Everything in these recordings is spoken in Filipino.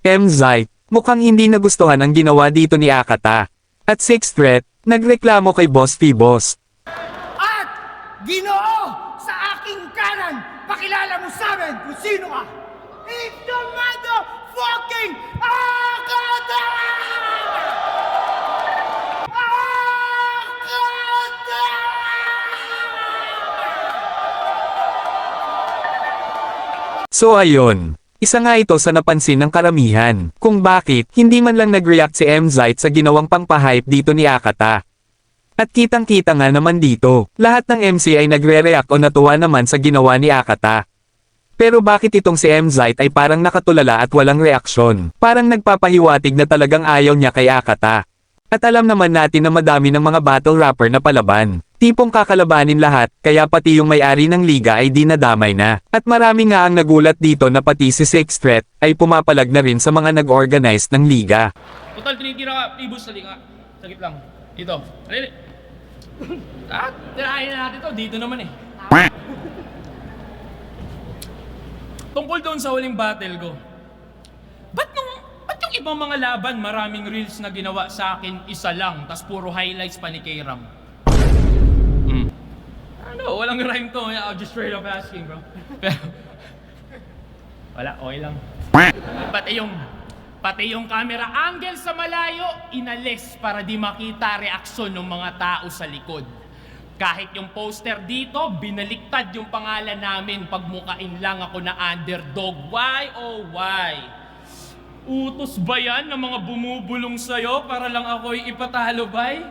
MZite, mukhang hindi nagustuhan ang ginawa dito ni Akata. At Sixth Threat, nagreklamo kay Boss Phoebos. At Ginoo, sa aking kanan, pakilala mo sa amin kung sino ka. It's the motherfucking Akata! Akata! So ayun, isa nga ito sa napansin ng karamihan, kung bakit hindi man lang nag-react si MZite sa ginawang pangpahype dito ni Akata. At kitang-kita nga naman dito, lahat ng MC ay nagre-react o natuwa naman sa ginawa ni Akata. Pero bakit itong si MZite ay parang nakatulala at walang reaksyon? Parang nagpapahiwatig na talagang ayaw niya kay Akata. At alam naman natin na madami ng mga battle rapper na palaban. Tipong kakalabanin lahat, kaya pati yung may-ari ng liga ay di nadamay na. At marami nga ang nagulat dito na pati si Sixth Threat ay pumapalag na rin sa mga nag-organize ng liga. Total, tinitira ka, Phoebos, sali nga. Sagit lang. Dito. Alili. Tirahin na natin to. Dito naman eh. Tungkol doon sa huling battle ko. Ba't yung ibang mga laban, maraming reels na ginawa sa akin, isa lang, tas puro highlights pa ni K-Ram? Ano, walang rhyme to. I'm just straight up asking, bro. Pero, wala, okay lang. Pati yung camera angle sa malayo, inalis para di makita reaksyon ng mga tao sa likod. Kahit yung poster dito, binaliktad yung pangalan namin, pagmukain lang ako na underdog. Why, oh why? Utos ba yan ng mga bumubulong sa'yo para lang ako'y ipatalo, bay?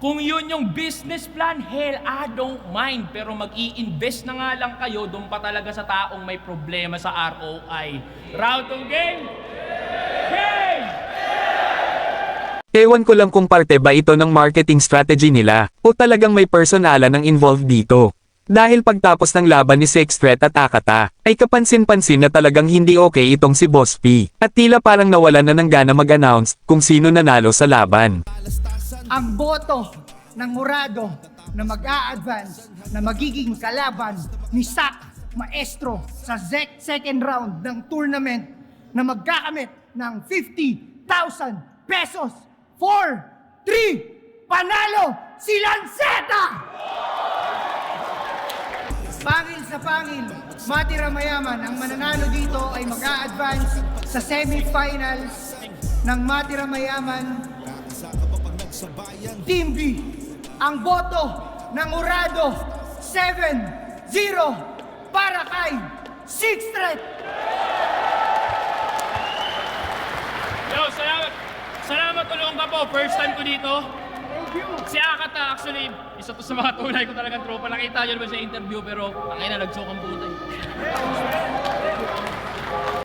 Kung yun yung business plan, hell, I don't mind. Pero mag-i-invest na nga lang kayo doon pa talaga sa taong may problema sa ROI. Round of game? Game! Ewan ko lang kung parte ba ito ng marketing strategy nila, o talagang may personalan ang involved dito. Dahil pagtapos ng laban ni Sixth Threat at Akata, ay kapansin-pansin na talagang hindi okay itong si Boss P. At tila parang nawalan na ng gana mag-announce kung sino nanalo sa laban. Ang boto ng Murado na mag-a-advance na magiging kalaban ni Sak Maestro sa second round ng tournament na magkakamit ng 50,000 pesos for 3 panalo si Lanceta! Pangil sa pangil, matira mayaman, ang mananalo dito ay mag-a-advance sa semifinals ng matira mayaman Team B. Ang boto ng Urado 7-0 para kay Sixth Threat. Yo, salamat tulong ka po. First time ko dito. Si Akata, actually, isa to sa mga tunay ko talagang tropa. Nakita nyo naman sa interview, pero ang ina, nagsokang putay.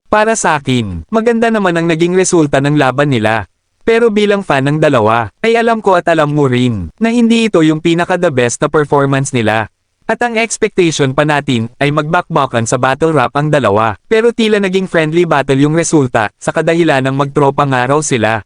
Para sa akin, maganda naman ang naging resulta ng laban nila. Pero bilang fan ng dalawa, ay alam ko at alam mo rin, na hindi ito yung pinaka-the best na performance nila. At ang expectation pa natin, ay magbakbakan sa battle rap ang dalawa. Pero tila naging friendly battle yung resulta, sa kadahilan ng magtropang araw sila.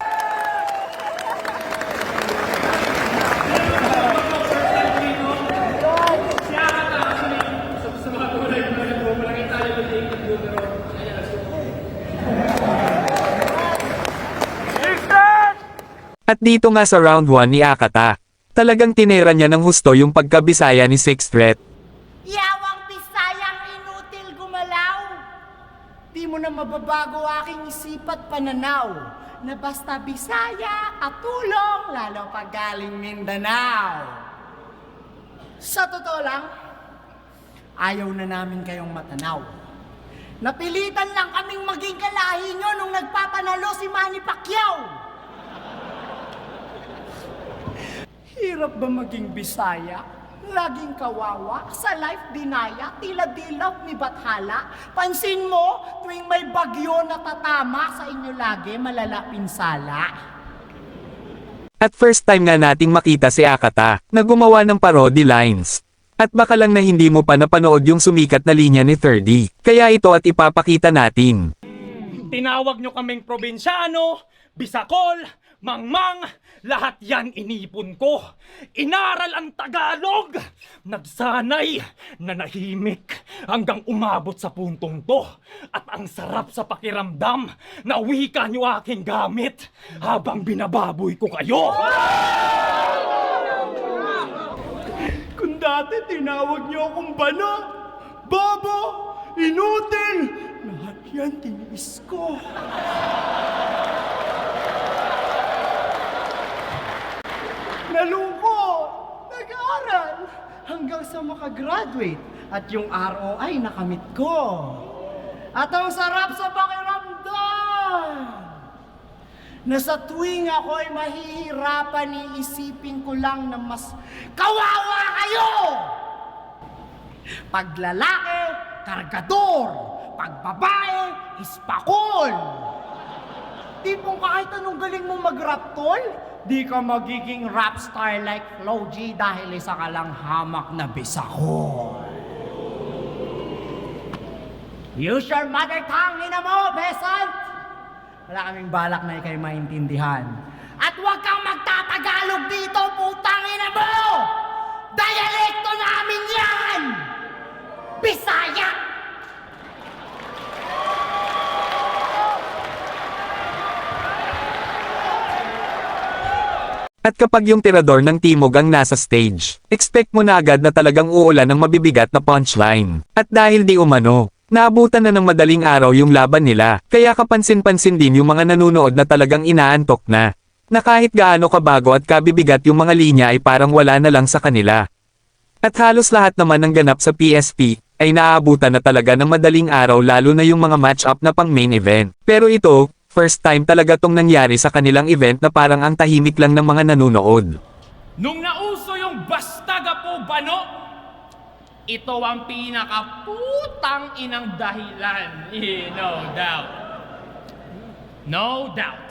At dito nga sa round 1 ni Akata, talagang tinera niya ng husto yung pagkabisaya ni Sixth Threat. Yawang Bisayang inutil gumalaw. Di mo na mababago aking isip at pananaw na basta Bisaya at tulong lalo pag galing Mindanao. Sa totoo lang, ayaw na namin kayong matanaw. Napilitan lang kaming maging kalahi nyo nung nagpapanalo si Manny Pacquiao. Hirap ba maging Bisaya? Laging kawawa, sa life dinaya, tila dilap ni Bathala. Pansin mo, tuwing may bagyo na tatama sa inyo lagi, malala pinsala. At first time nga nating makita si Akata, na gumawa ng parody lines. At baka lang na hindi mo pa napanood yung sumikat na linya ni 30, kaya ito at ipapakita natin. Tinawag nyo kaming probinsyano, Bisakol, Mangmang, lahat yan inipon ko. Inaral ang Tagalog. Nagsanay, nanahimik, hanggang umabot sa puntong to. At ang sarap sa pakiramdam na wika niyo aking gamit habang binababoy ko kayo. Kung dati tinawag niyo akong bala, bobo, inutil, lahat yan tiniis ko. Nalungkot, nag-aaral, hanggang sa makagraduate at yung ROI nakamit ko. At ang sarap sa pakiramdam na sa tuwing ako'y mahihirapan, iisipin ko lang na mas kawawa kayo! Pag lalaki, kargador. Pag babae, ispakol. Tipong kahit anong galing mo mag-rap, tol, di ka magiging rap star like Flo G dahil isa ka lang hamak na bisakol. Use your mother tongue, ina mo, peasant! Wala kaming balak na ikay maintindihan. At huwag kang magtatagalog dito, putang ina mo! Dialekto namin yan! Bisaya! At kapag yung tirador ng timog ang nasa stage, expect mo na agad na talagang uulan ng mabibigat na punchline. At dahil di umano, naabutan na ng madaling araw yung laban nila, kaya kapansin-pansin din yung mga nanunood na talagang inaantok na. Na kahit gaano kabago at kabibigat yung mga linya ay parang wala na lang sa kanila. At halos lahat naman ng ganap sa PSP, ay naaabutan na talaga ng madaling araw lalo na yung mga match-up na pang main event. Pero ito, first time talaga tong nangyari sa kanilang event na parang ang tahimik lang ng mga nanunood. Nung nauso yung Bastaga po Bano, ito ang pinakaputang inang dahilan. No doubt. No doubt.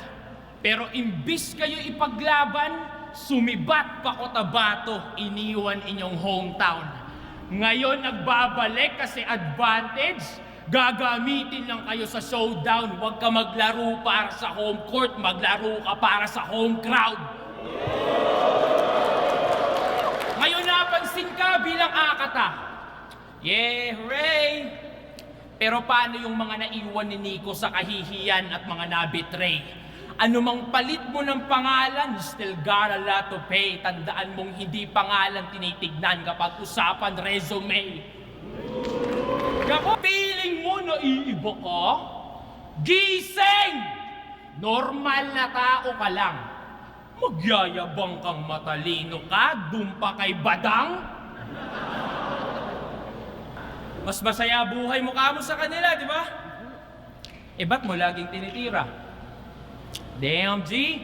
Pero imbis kayo ipaglaban, sumibat pa Cotabato, iniwan inyong hometown. Ngayon nagbabalik kasi advantage, gagamitin lang kayo sa showdown. Huwag ka maglaro para sa home court, maglaro ka para sa home crowd. Ngayon napansin ka bilang Akata. Yeah, hooray! Pero paano yung mga naiwan ni Nico sa kahihiyan at mga nabitray? Ano mang palit mo ng pangalan, you still got a lot to pay. Tandaan mong hindi pangalan tinitignan kapag usapan resume. Kapag feeling mo na iiba ka, gising! Normal na tao ka lang. Magyayabang kang matalino ka, dun pa kay Badang. Mas masaya buhay mo kamo sa kanila, di ba? Eh ba't mo laging tinitira? Damn, G!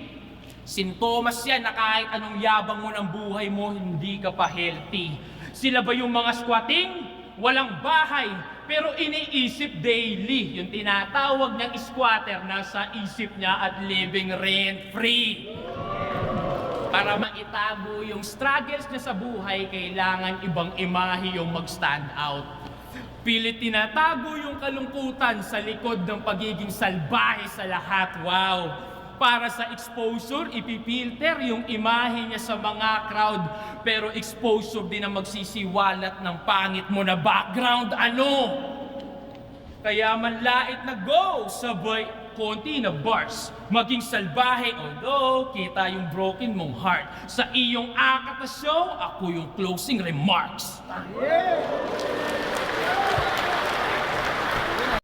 Sintomas yan na kahit anong yabang mo ng buhay mo, hindi ka pa healthy. Sila ba yung mga squatting? Walang bahay, pero iniisip daily. Yung tinatawag ng squatter, nasa isip niya at living rent-free. Para maitago yung struggles niya sa buhay, kailangan ibang imahe yung mag-stand out. Pilit tinatago yung kalungkutan sa likod ng pagiging salbahe sa lahat. Wow! Para sa exposure, ipipilter yung imahe niya sa mga crowd. Pero exposure din ang magsisiwalat ng pangit mo na background. Ano? Kaya manlait na go, sabay konti na bars. Maging salbahe, although kita yung broken mong heart. Sa iyong Akata show, ako yung closing remarks.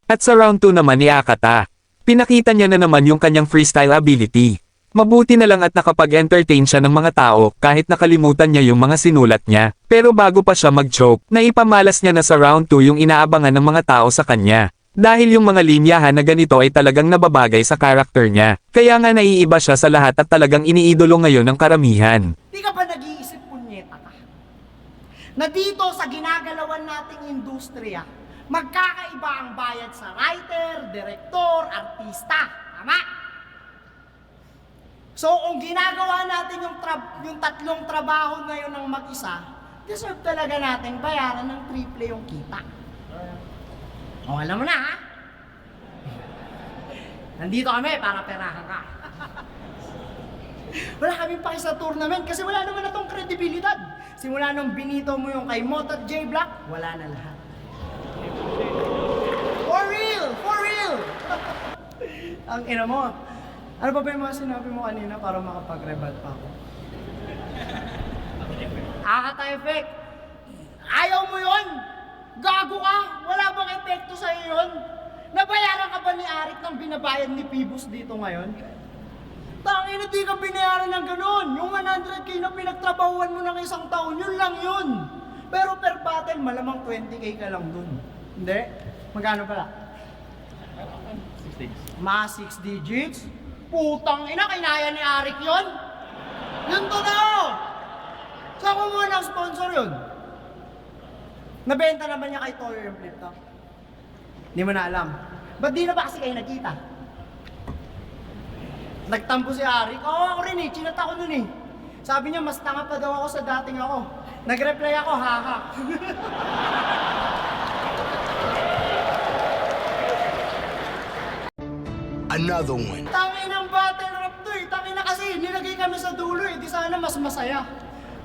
At sa round 2 naman ni Akata, pinakita niya na naman yung kanyang freestyle ability. Mabuti na lang at nakapag-entertain siya ng mga tao kahit nakalimutan niya yung mga sinulat niya. Pero bago pa siya mag-choke, naipamalas niya na sa round 2 yung inaabangan ng mga tao sa kanya. Dahil yung mga linyahan na ganito ay talagang nababagay sa karakter niya. Kaya nga naiiba siya sa lahat at talagang iniidolo ngayon ng karamihan. Di ka ba nag-iisip, punyeta ka? Na dito sa ginagalawan nating industriya, magkakaiba ang bayad sa writer, direktor, artista. Tama? So kung ginagawa natin yung tatlong trabaho ngayon ng mag-isa, deserve talaga natin bayaran ng triple yung kita. O alam mo na ha? Nandito kami para perahan ka. Wala kaming paki sa tournament kasi wala naman na tong kredibilidad. Simula nung binito mo yung kay Mot at J Black, wala na lahat. For real! For real! Ang ina mo. Ano pa ba yung mga sinabi mo kanina para makapag-rebut pa ako? Akata effect! Ayaw mo yon? Gago ka! Wala bang epekto sa'yo yun? Nabayaran ka ba ni Arik ng binabayad ni Pibus dito ngayon? Tangina, di ka binayaran ng ganun! Yung 100k na pinagtrabahuan mo ng isang taon, yun lang yun! Pero per battle, malamang 20k ka lang dun. Hindi? Magkano pala? Mga 6 digits? Putang ina, kinaya ni Arik yun? Yun totoo! Saan kumuha ng sponsor yun? Nabenta naman niya kay Toyo yung flip top? Hindi mo na alam. Ba't di na ba kasi kayo nagkita? Nagtampo si Arik. Oo, ako rin eh. Chinat ako nun eh. Sabi niya, mas tanga pa daw ako sa dating ako. Nag-reply ako, haha. Another one. Tangin ng battle rap to eh. Tangin na kasi, nilagay kami sa dulo eh. Di sana mas masaya.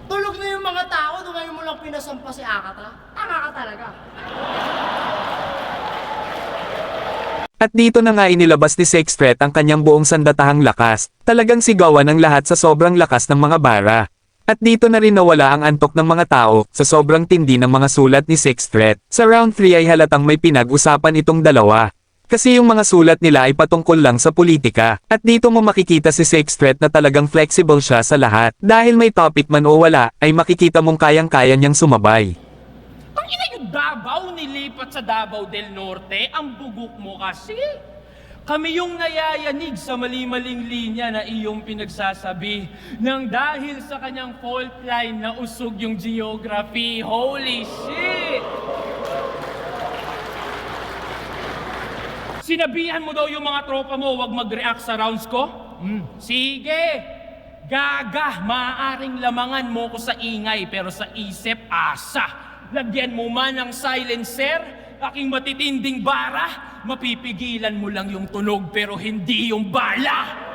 Tulog na yung mga tao, doon ngayon mo lang pinasampa si Akata. Tanga ka talaga. At dito na nga inilabas ni Sextret ang kanyang buong sandatahang lakas, talagang sigawan ng lahat sa sobrang lakas ng mga bara. At dito na rin nawala ang antok ng mga tao, sa sobrang tindi ng mga sulat ni Sextret. Sa round 3 ay halatang may pinag-usapan itong dalawa. Kasi yung mga sulat nila ay patungkol lang sa politika, at dito mo makikita si Sextret na talagang flexible siya sa lahat. Dahil may topic man o wala, ay makikita mong kayang-kaya niyang sumabay. Tangina yung Davao, nilipat sa Davao del Norte, ang bugok mo kasi. Kami yung nayayanig sa mali-maling linya na iyong pinagsasabi nang dahil sa kanyang fault line na usog yung geography. Holy shit! Sinabihan mo daw yung mga tropa mo wag mag-react sa rounds ko? Sige! Gaga, maaaring lamangan mo ko sa ingay pero sa isip, asa. Lagyan mo man ng silencer, aking matitinding bara, mapipigilan mo lang yung tunog pero hindi yung bala.